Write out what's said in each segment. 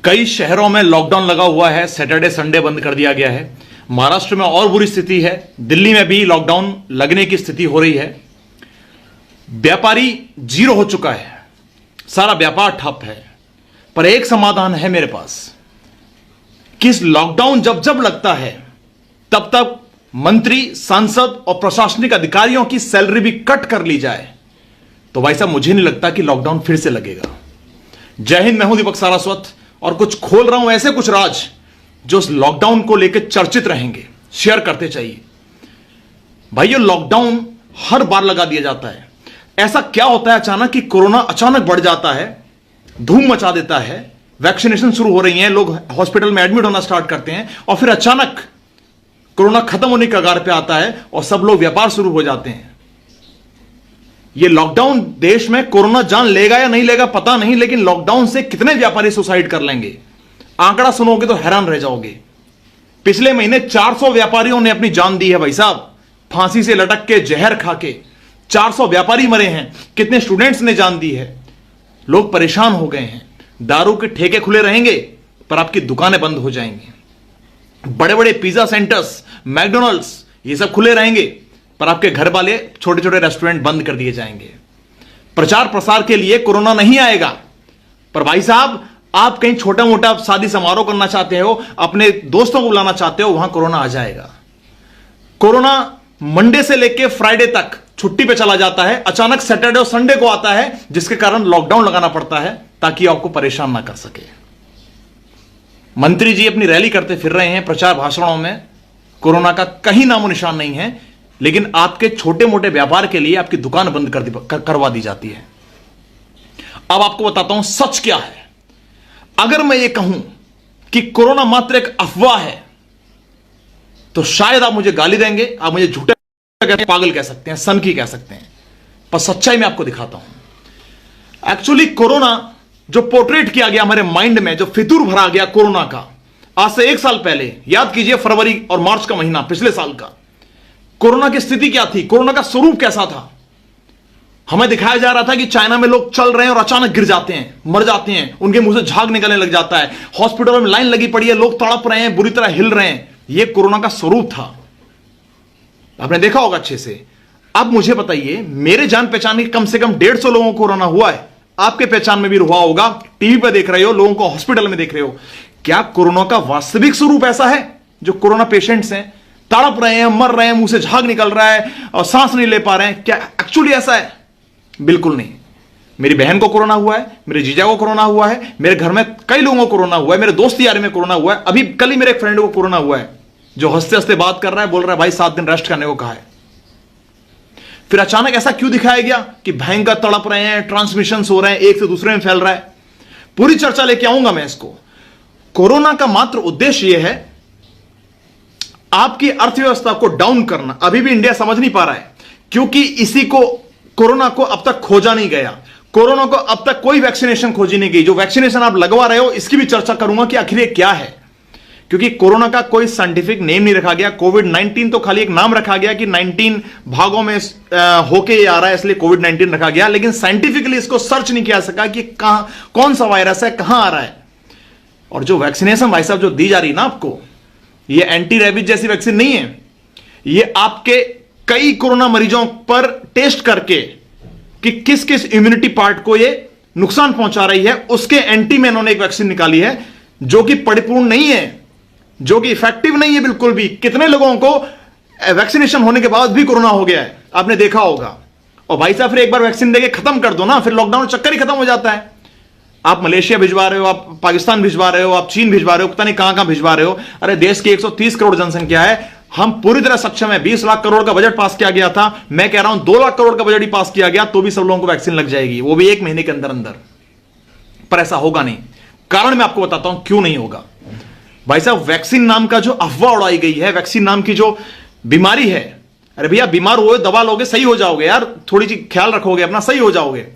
कई शहरों में लॉकडाउन लगा हुआ है, सैटरडे संडे बंद कर दिया गया है। महाराष्ट्र में और बुरी स्थिति है, दिल्ली में भी लॉकडाउन लगने की स्थिति हो रही है। व्यापारी जीरो हो चुका है, सारा व्यापार ठप है। पर एक समाधान है मेरे पास कि लॉकडाउन जब जब लगता है तब तक मंत्री, सांसद और प्रशासनिक अधिकारियों की सैलरी भी कट कर ली जाए तो भाई साहब मुझे नहीं लगता कि लॉकडाउन फिर से लगेगा। जय हिंद, मैं हूं दीपक सारस्वत और कुछ खोल रहा हूं ऐसे कुछ राज जो इस लॉकडाउन को लेकर चर्चित रहेंगे, शेयर करते चाहिए। भाई ये लॉकडाउन हर बार लगा दिया जाता है। ऐसा क्या होता है अचानक कि कोरोना अचानक बढ़ जाता है, धूम मचा देता है, वैक्सीनेशन शुरू हो रही है, लोग हॉस्पिटल में एडमिट होना स्टार्ट करते हैं और फिर अचानक कोरोना खत्म होने के कगार पे आता है और सब लोग व्यापार शुरू हो जाते हैं। ये लॉकडाउन देश में कोरोना जान लेगा या नहीं लेगा पता नहीं, लेकिन लॉकडाउन से कितने व्यापारी सुसाइड कर लेंगे आंकड़ा सुनोगे तो हैरान रह जाओगे। पिछले महीने 400 व्यापारियों ने अपनी जान दी है भाई साहब, फांसी से लटक के, जहर खा के 400 व्यापारी मरे हैं। कितने स्टूडेंट्स ने जान दी है। लोग परेशान हो गए हैं। दारू के ठेके खुले रहेंगे पर आपकी दुकानें बंद हो जाएंगी। बड़े बड़े पिज्जा सेंटर्स, मैकडॉनल्ड्स ये सब खुले रहेंगे पर आपके घर वाले छोटे छोटे रेस्टोरेंट बंद कर दिए जाएंगे। प्रचार प्रसार के लिए कोरोना नहीं आएगा, पर भाई साहब आप कहीं छोटा मोटा शादी समारोह करना चाहते हो, अपने दोस्तों को बुलाना चाहते हो, वहां कोरोना आ जाएगा। कोरोना मंडे से लेकर फ्राइडे तक छुट्टी पे चला जाता है, अचानक सैटरडे और संडे को आता है, जिसके कारण लॉकडाउन लगाना पड़ता है ताकि आपको परेशान ना कर सके। मंत्री जी अपनी रैली करते फिर रहे हैं, प्रचार भाषणों में कोरोना का कहीं नामो निशान नहीं है, लेकिन आपके छोटे मोटे व्यापार के लिए आपकी दुकान बंद करवा दी जाती है। अब आपको बताता हूं सच क्या है। अगर मैं ये कहूं कि कोरोना मात्र एक अफवाह है तो शायद आप मुझे गाली देंगे, आप मुझे झूठे पागल कह सकते हैं, सनकी कह सकते हैं, पर सच्चाई मैं आपको दिखाता हूं। एक्चुअली कोरोना जो पोर्ट्रेट किया गया हमारे माइंड में, जो फितूर भरा गया कोरोना का, आज से 1 साल पहले याद कीजिए, फरवरी और मार्च का महीना पिछले साल का, कोरोना की स्थिति क्या थी, कोरोना का स्वरूप कैसा था। हमें दिखाया जा रहा था कि चाइना में लोग चल रहे हैं और अचानक गिर जाते हैं, मर जाते हैं, उनके मुंह से झाग निकलने लग जाता है, हॉस्पिटलों में लाइन लगी पड़ी है, लोग तड़प रहे हैं, बुरी तरह हिल रहे हैं। यह कोरोना का स्वरूप था, आपने देखा होगा अच्छे से। अब मुझे बताइए, मेरे जान पहचान के कम से कम 150 लोगों को कोरोना हुआ है, आपके पहचान में भी हुआ होगा, टीवी पर देख रहे हो, लोगों को हॉस्पिटल में देख रहे हो। क्या कोरोना का वास्तविक स्वरूप ऐसा है? जो कोरोना पेशेंट्स हैं, तड़प रहे हैं, मर रहे हैं, मुंह से झाग निकल रहा है और सांस नहीं ले पा रहे हैं, क्या एक्चुअली ऐसा है? बिल्कुल नहीं। मेरी बहन को कोरोना हुआ है, मेरे जीजा को कोरोना हुआ है, मेरे घर में कई लोगों को कोरोना हुआ है, मेरे दोस्त यार में कोरोना हुआ है। अभी कल ही मेरे एक फ्रेंड को कोरोना हुआ है, जो हंसते हंसते बात कर रहा है, बोल रहा है भाई 7 दिन रेस्ट करने को कहा है। फिर अचानक ऐसा क्यों दिखाया गया कि भयंकर तड़प रहे हैं, ट्रांसमिशन हो रहे हैं, एक से दूसरे में फैल रहा है? पूरी चर्चा लेके आऊंगा मैं इसको। कोरोना का मात्र उद्देश्य यह है आपकी अर्थव्यवस्था को डाउन करना। अभी भी इंडिया समझ नहीं पा रहा है, क्योंकि इसी को, कोरोना को अब तक खोजा नहीं गया। कोरोना को अब तक कोई वैक्सीनेशन खोजी नहीं गई। जो वैक्सीनेशन आप लगवा रहे हो, इसकी भी चर्चा करूंगा कि आखिर ये क्या है, क्योंकि कोरोना का कोई साइंटिफिक नेम नहीं रखा गया। कोविड-19 तो खाली एक नाम रखा गया कि 19 भागों में होके ये आ रहा है, इसलिए कोविड-19 रखा गया, लेकिन साइंटिफिकली इसको सर्च नहीं किया सका कि कहां, कौन सा वायरस है, कहां आ रहा है। और जो वैक्सीनेशन भाई साहब जो दी जा रही ना आपको, ये एंटी रेबीज जैसी वैक्सीन नहीं है। ये आपके कई कोरोना मरीजों पर टेस्ट करके कि किस किस इम्यूनिटी पार्ट को ये नुकसान पहुंचा रही है, उसके एंटी में इन्होंने एक वैक्सीन निकाली है जो कि परिपूर्ण नहीं है, जो कि इफेक्टिव नहीं है बिल्कुल भी। कितने लोगों को वैक्सीनेशन होने के बाद भी कोरोना हो गया है, आपने देखा होगा। और भाई साहब फिर एक बार वैक्सीन देके खत्म कर दो ना, फिर लॉकडाउन चक्कर ही खत्म हो जाता है। आप मलेशिया भिजवा रहे हो, आप पाकिस्तान भिजवा रहे हो, आप चीन भिजवा रहे हो, पता नहीं कहां कहां भिजवा रहे हो। अरे देश की 130 करोड़ जनसंख्या है, हम पूरी तरह सक्षम है। 20 लाख करोड़ का बजट पास किया गया था, मैं कह रहा हूं 2 लाख करोड़ का बजट ही पास किया गया तो भी सब लोगों को वैक्सीन लग जाएगी, वो भी 1 महीने के अंदर अंदर। पर ऐसा होगा नहीं। कारण मैं आपको बताता हूं क्यों नहीं होगा। भाई साहब वैक्सीन नाम का जो अफवाह उड़ाई गई है, वैक्सीन नाम की जो बीमारी है, अरे भैया बीमार हुए, दवा लोगे, सही हो जाओगे यार, थोड़ी सी ख्याल रखोगे अपना, सही हो जाओगे।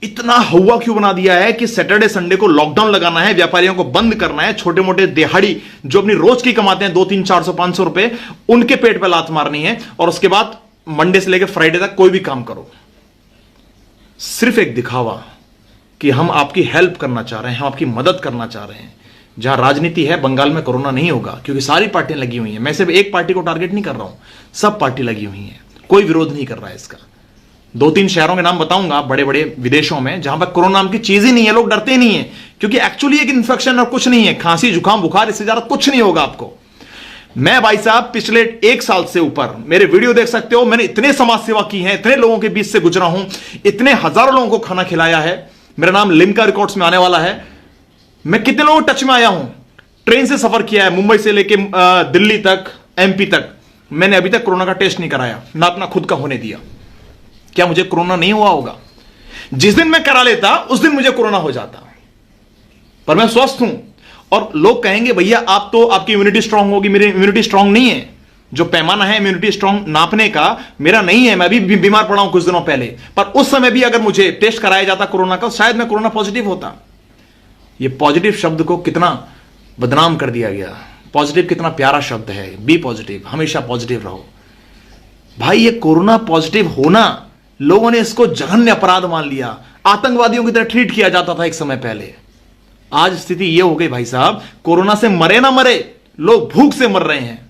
इतना हवा क्यों बना दिया है कि सैटरडे संडे को लॉकडाउन लगाना है, व्यापारियों को बंद करना है, छोटे मोटे दिहाड़ी जो अपनी रोज की कमाते हैं 2, 3, 400, 500 रुपए, उनके पेट पे लात मारनी है, और उसके बाद मंडे से लेकर फ्राइडे तक कोई भी काम करो। सिर्फ एक दिखावा, कि हम आपकी हेल्प करना चाह रहे हैं, हम आपकी मदद करना चाह रहे हैं। जहां राजनीति है, बंगाल में कोरोना नहीं होगा, क्योंकि सारी पार्टियां लगी हुई हैं। मैं सिर्फ एक पार्टी को टारगेट नहीं कर रहा हूं, सब पार्टी लगी हुई है, कोई विरोध नहीं कर रहा है इसका। 2-3 शहरों के नाम बताऊंगा बड़े बड़े विदेशों में, जहां पर कोरोना नाम की चीज ही नहीं है, लोग डरते नहीं है, क्योंकि एक्चुअली एक इन्फेक्शन और कुछ नहीं है, खांसी जुकाम बुखार, इससे ज्यादा कुछ नहीं होगा आपको। मैं भाई साहब पिछले 1 साल से ऊपर मेरे वीडियो देख सकते हो, मैंने इतने समाज सेवा की है, इतने लोगों के बीच से गुजरा हूं, इतने हजारों लोगों को खाना खिलाया है, मेरा नाम लिम्का रिकॉर्ड्स में आने वाला है। मैं कितने लोगों टच में आया हूं, ट्रेन से सफर किया है, मुंबई से लेके दिल्ली तक, एमपी तक। मैंने अभी तक कोरोना का टेस्ट नहीं कराया, ना अपना खुद का होने दिया। क्या मुझे कोरोना नहीं हुआ होगा? जिस दिन मैं करा लेता उस दिन मुझे कोरोना हो जाता, पर मैं स्वस्थ हूं। और लोग कहेंगे भैया आप तो, आपकी इम्यूनिटी स्ट्रांग होगी, मेरी इम्यूनिटी स्ट्रांग नहीं है। जो पैमाना है इम्यूनिटी स्ट्रांग नापने का मेरा नहीं है। मैं अभी बीमार पड़ा हूं कुछ दिनों पहले, पर उस समय भी अगर मुझे टेस्ट कराया जाता कोरोना का, शायद मैं कोरोना पॉजिटिव होता। यह पॉजिटिव शब्द को कितना बदनाम कर दिया गया। पॉजिटिव कितना प्यारा शब्द है, बी पॉजिटिव, हमेशा पॉजिटिव रहो। भाई ये कोरोना पॉजिटिव होना, लोगों ने इसको जघन्य अपराध मान लिया, आतंकवादियों की तरह ट्रीट किया जाता था एक समय पहले। आज स्थिति यह हो गई भाई साहब, कोरोना से मरे ना मरे, लोग भूख से मर रहे हैं,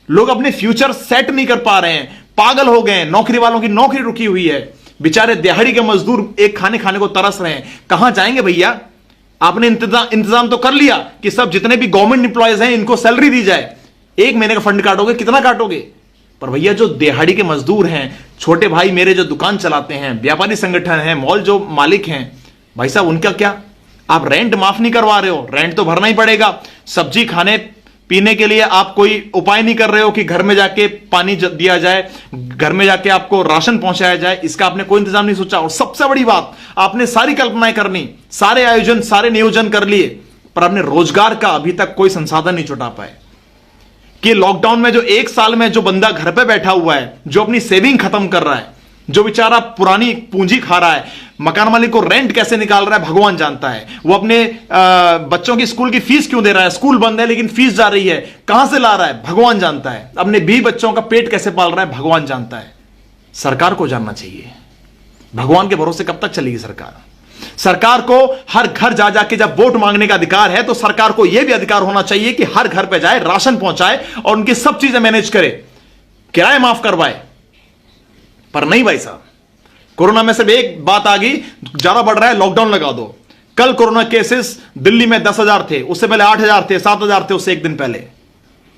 लोग अपने फ्यूचर सेट नहीं कर पा रहे हैं, पागल हो गए। नौकरी वालों की नौकरी रुकी हुई है, बेचारे दिहाड़ी के मजदूर एक खाने खाने को तरस रहे हैं। कहां जाएंगे भैया? आपने इंतजाम तो कर लिया कि सब जितने भी गवर्नमेंट एम्प्लॉयज हैं इनको सैलरी दी जाए, 1 महीने का फंड काटोगे, कितना काटोगे? पर भैया जो दिहाड़ी के मजदूर हैं, छोटे भाई मेरे जो दुकान चलाते हैं, व्यापारी संगठन है, मॉल जो मालिक हैं, भाई साहब उनका क्या? आप रेंट माफ नहीं करवा रहे हो, रेंट तो भरना ही पड़ेगा। सब्जी खाने पीने के लिए आप कोई उपाय नहीं कर रहे हो कि घर में जाके पानी दिया जाए, घर में जाके आपको राशन पहुंचाया जाए, इसका आपने कोई इंतजाम नहीं सोचा। और सबसे बड़ी बात, आपने सारी कल्पनाएं करनी, सारे आयोजन, सारे नियोजन कर लिए, पर आपने रोजगार का अभी तक कोई संसाधन नहीं जुटा पाए। कि लॉकडाउन में जो 1 साल में जो बंदा घर पे बैठा हुआ है, जो अपनी सेविंग खत्म कर रहा है, जो बेचारा पुरानी पूंजी खा रहा है, मकान मालिक को रेंट कैसे निकाल रहा है भगवान जानता है, वो अपने बच्चों की स्कूल की फीस क्यों दे रहा है, स्कूल बंद है लेकिन फीस जा रही है, कहां से ला रहा है भगवान जानता है, अपने 20 बच्चों का पेट कैसे पाल रहा है भगवान जानता है। सरकार को जानना चाहिए। भगवान के भरोसे कब तक चलेगी सरकार? सरकार को हर घर जा जाके जब वोट मांगने का अधिकार है, तो सरकार को यह भी अधिकार होना चाहिए कि हर घर पे जाए, राशन पहुंचाए और उनकी सब चीजें मैनेज करे, किराए माफ करवाए। पर नहीं भाई साहब, कोरोना में सिर्फ एक बात आ गई, ज्यादा बढ़ रहा है लॉकडाउन लगा दो। कल कोरोना केसेस दिल्ली में 10,000 थे, उससे पहले 8,000 थे, 7,000 थे उससे एक दिन पहले।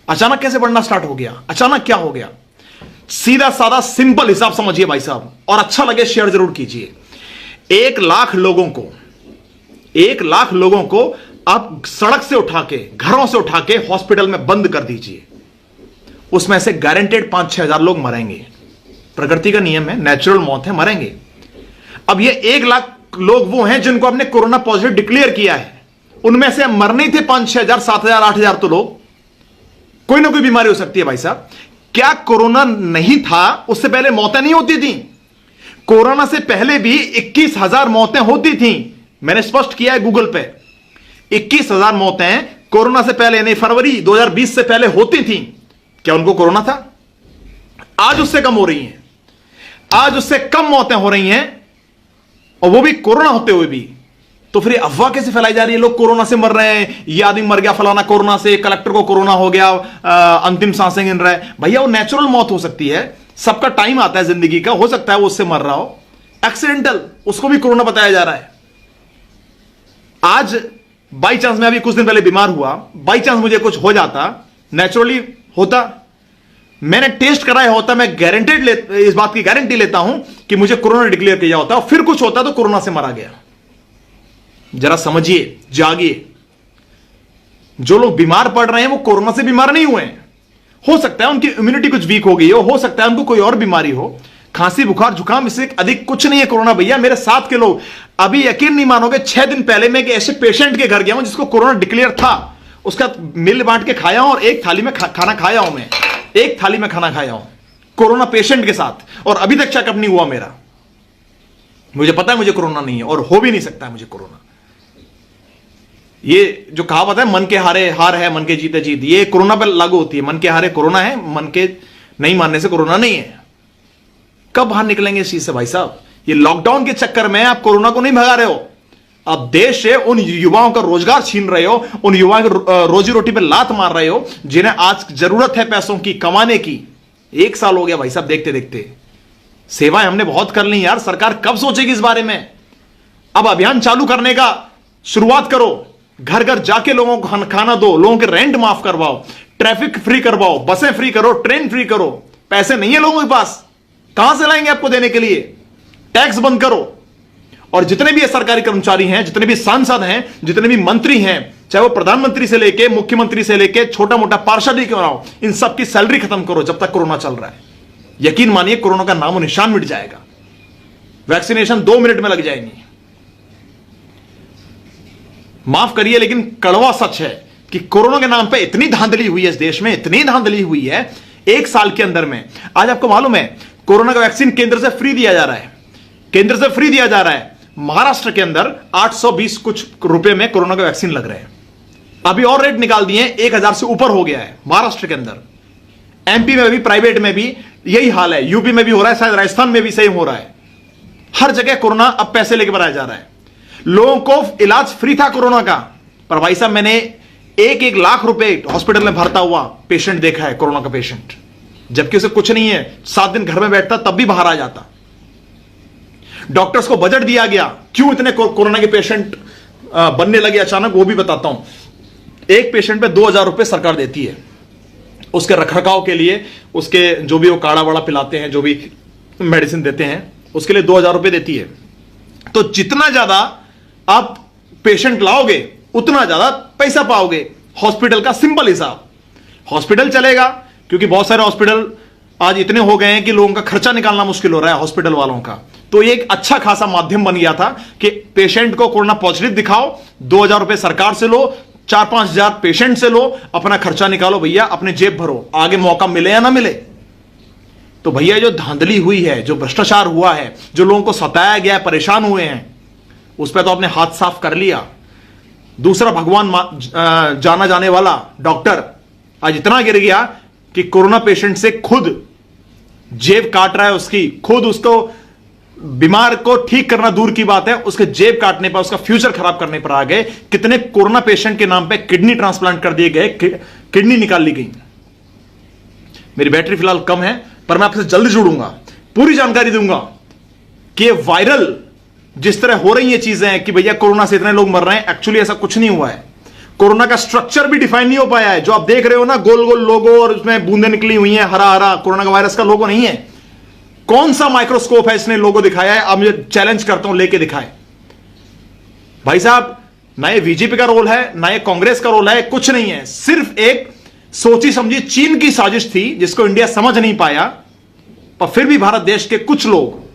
अचानक कैसे बढ़ना स्टार्ट हो गया? अचानक क्या हो गया? सीधा साधा सिंपल हिसाब समझिए भाई साहब, और अच्छा लगे शेयर जरूर कीजिए। 1 लाख लोगों को आप सड़क से उठा के, घरों से उठा के हॉस्पिटल में बंद कर दीजिए, उसमें से गारंटेड 5-6 हजार लोग मरेंगे। प्रकृति का नियम है, नेचुरल मौत है, मरेंगे। अब ये 1 लाख लोग वो हैं जिनको आपने कोरोना पॉजिटिव डिक्लेयर किया है, उनमें से मरने ही थे 5-6 हजार, 7,000, 8,000 तो लोग। कोई ना कोई बीमारी हो सकती है भाई साहब। क्या कोरोना नहीं था उससे पहले मौतें नहीं होती थी? कोरोना से पहले भी 21,000 मौतें होती थी, मैंने स्पष्ट किया है गूगल पे। 21,000 मौतें कोरोना से पहले, यानी फरवरी 2020 से पहले होती थी। क्या उनको कोरोना था? आज उससे कम हो रही हैं, आज उससे कम मौतें हो रही हैं, और वो भी कोरोना होते हुए भी। तो फिर अफवाह कैसे फैलाई जा रही है, लोग कोरोना से मर रहे हैं, ये आदमी मर गया फलाना कोरोना से, कलेक्टर को कोरोना हो गया, अंतिम सांसें गिन रहा है। भैया वो नेचुरल मौत हो सकती है, सबका टाइम आता है जिंदगी का, हो सकता है वो उससे मर रहा हो, एक्सीडेंटल, उसको भी कोरोना बताया जा रहा है। आज बाई चांस मैं अभी कुछ दिन पहले बीमार हुआ, बाई चांस मुझे कुछ हो जाता, नेचुरली होता, मैंने टेस्ट कराया होता, मैं गारंटेड इस बात की गारंटी लेता हूं कि मुझे कोरोना डिक्लेयर किया होता, फिर कुछ होता तो कोरोना से मारा गया। जरा समझिए, जागिए। जो लोग बीमार पड़ रहे हैं वो कोरोना से बीमार नहीं हुए हैं, हो सकता है उनकी इम्यूनिटी कुछ वीक हो गई हो सकता है उनको कोई और बीमारी हो, खांसी बुखार जुकाम, इससे अधिक कुछ नहीं है कोरोना। भैया मेरे साथ के लोग, अभी यकीन नहीं मानोगे, 6 दिन पहले मैं एक ऐसे पेशेंट के घर गया हूं जिसको कोरोना डिक्लेयर था, उसका मिल बांट के खाया हूं और एक थाली में खाना खाया हूं, मैं एक थाली में खाना खाया हूं कोरोना पेशेंट के साथ, और अभी तक चेकअप नहीं हुआ मेरा। मुझे पता है मुझे कोरोना नहीं है और हो भी नहीं सकता है मुझे कोरोना। ये जो कहावत है, मन के हारे हार है, मन के जीते जीत, ये कोरोना पर लागू होती है। मन के हारे कोरोना है, मन के नहीं मानने से कोरोना नहीं है। कब बाहर निकलेंगे इस चीज से भाई साहब? ये लॉकडाउन के चक्कर में आप कोरोना को नहीं भगा रहे हो, अब देश से उन युवाओं का रोजगार छीन रहे हो, उन युवाओं की रोजी रोटी पे लात मार रहे हो, जिन्हें आज जरूरत है पैसों की, कमाने की। 1 साल हो गया भाई साहब देखते देखते। सेवाएं हमने बहुत कर ली यार, सरकार कब सोचेगी इस बारे में? अब अभियान चालू करने का शुरुआत करो, घर घर जाके लोगों को खाना दो, लोगों के रेंट माफ करवाओ, ट्रैफिक फ्री करवाओ, बसें फ्री करो, ट्रेन फ्री करो। पैसे नहीं है लोगों के पास, कहां से लाएंगे आपको देने के लिए? टैक्स बंद करो। और जितने भी सरकारी कर्मचारी हैं, जितने भी सांसद हैं, जितने भी मंत्री हैं, चाहे वो प्रधानमंत्री से लेके मुख्यमंत्री से लेके छोटा मोटा पार्षद ही क्यों ना हो, इन सबकी सैलरी खत्म करो जब तक कोरोना चल रहा है। यकीन मानिए कोरोना का नामो निशान मिट जाएगा। वैक्सीनेशन 2 मिनट में लग जाएंगी। माफ करिए लेकिन कड़वा सच है कि कोरोना के नाम पे इतनी धांधली हुई है इस देश में, इतनी धांधली हुई है 1 साल के अंदर में। आज आपको मालूम है कोरोना का वैक्सीन केंद्र से फ्री दिया जा रहा है, केंद्र से फ्री दिया जा रहा है। महाराष्ट्र के अंदर 820 कुछ रुपए में कोरोना का वैक्सीन लग रहे हैं। अभी और रेट निकाल दिए, 1000 से ऊपर हो गया है महाराष्ट्र के अंदर। एमपी में भी, प्राइवेट में भी यही हाल है, यूपी में भी हो रहा है, शायद राजस्थान में भी सही हो रहा है। हर जगह कोरोना अब पैसे लेके बनाया जा रहा है। लोगों को इलाज फ्री था कोरोना का, पर भाई साहब मैंने 1-1 लाख रुपए हॉस्पिटल में भरता हुआ पेशेंट देखा है, कोरोना का पेशेंट, जबकि उसे कुछ नहीं है, 7 दिन घर में बैठता तब भी बाहर आ जाता। डॉक्टर्स को बजट दिया गया, क्यों इतने कोरोना के पेशेंट बनने लगे अचानक, वो भी बताता हूं। एक पेशेंट पे 2000 रुपए सरकार देती है उसके रखरखाव के लिए, उसके जो भी वो काढ़ा वाड़ा पिलाते हैं, जो भी मेडिसिन देते हैं, उसके लिए 2000 रुपए देती है। तो जितना ज्यादा आप पेशेंट लाओगे उतना ज्यादा पैसा पाओगे। हॉस्पिटल का सिंपल हिसाब, हॉस्पिटल चलेगा क्योंकि बहुत सारे हॉस्पिटल आज इतने हो गए हैं कि लोगों का खर्चा निकालना मुश्किल हो रहा है हॉस्पिटल वालों का। तो ये एक अच्छा खासा माध्यम बन गया था कि पेशेंट को कोरोना पॉजिटिव दिखाओ, 2000 रुपए सरकार से लो, 4-5 हजार पेशेंट से लो, अपना खर्चा निकालो भैया, अपने जेब भरो, आगे मौका मिले या ना मिले। तो भैया जो धांधली हुई है, जो भ्रष्टाचार हुआ है, जो लोगों को सताया गया, परेशान हुए हैं, उस पर तो आपने हाथ साफ कर लिया। दूसरा भगवान जाना जाने वाला डॉक्टर आज इतना गिर गया कि कोरोना पेशेंट से खुद जेब काट रहा है उसकी, खुद उसको बीमार को ठीक करना दूर की बात है, उसके जेब काटने पर, उसका फ्यूचर खराब करने पर आ गए। कितने कोरोना पेशेंट के नाम पे किडनी ट्रांसप्लांट कर दिए गए, किडनी निकाल ली गई। मेरी बैटरी फिलहाल कम है, पर मैं आपसे जल्दी जुड़ूंगा, पूरी जानकारी दूंगा कि ये वायरल जिस तरह हो रही है चीजें कि भैया कोरोना से इतने लोग मर रहे हैं, एक्चुअली ऐसा कुछ नहीं हुआ है। कोरोना का स्ट्रक्चर भी डिफाइन नहीं हो पाया है। जो आप देख रहे हो ना, गोल गोल लोगो और उसमें बूंदें निकली हुई हैं, हरा हरा, कोरोना का वायरस का लोगो नहीं है। कौन सा माइक्रोस्कोप है इसने लोगो दिखाया है? आप मुझे चैलेंज करता हूं, लेके दिखाए भाई साहब। ना ये बीजेपी का रोल है, ना ये कांग्रेस का रोल है, कुछ नहीं है। सिर्फ एक सोची समझी चीन की साजिश थी जिसको इंडिया समझ नहीं पाया, पर फिर भी भारत देश के कुछ लोग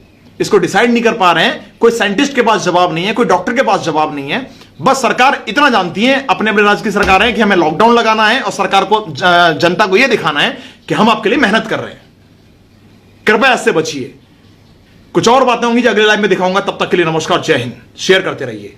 इसको डिसाइड नहीं कर पा रहे हैं। कोई साइंटिस्ट के पास जवाब नहीं है, कोई डॉक्टर के पास जवाब नहीं है। बस सरकार इतना जानती है, अपने अपने राज्य की सरकार है, कि हमें लॉकडाउन लगाना है और सरकार को, जनता को यह दिखाना है कि हम आपके लिए मेहनत कर रहे हैं। कृपया इससे बचिए। कुछ और बातें होंगी जो अगले लाइव में दिखाऊंगा। तब तक के लिए नमस्कार, जय हिंद। शेयर करते रहिए।